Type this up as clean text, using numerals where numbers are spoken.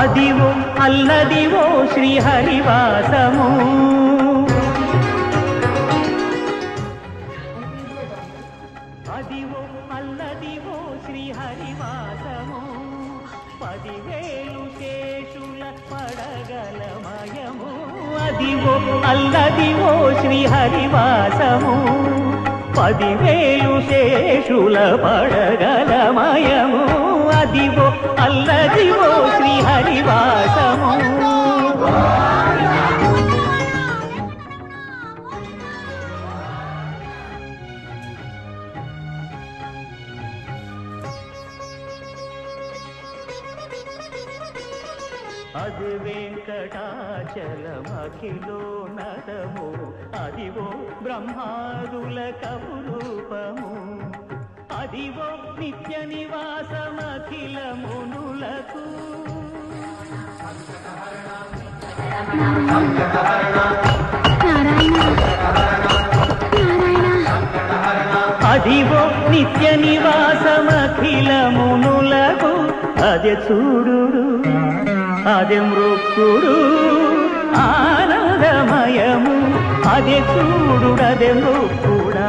అదివో అల్లదివో శ్రీహరివాసము అదివో అల్లదివో శ్రీహరివాసము 10,000 శేషుల పడగలమయము అదివో అల్లదివో శ్రీహరివాసము 10,000 శేషుల పడగలమయము అదివో అల్లదివో శ్రీహరివాసము అది వెంకటాచలమఖిలో నదము అదివో బ్రహ్మాదుల కపురూపము అదివో నిత్య నివాసమఖిల మునులకు అదివో నిత్య నివాసమఖిల మునులకు అదే చూడుడు అదే మృక్కుడు ఆనందమయము అదే చూడు అదే మృక్కుడా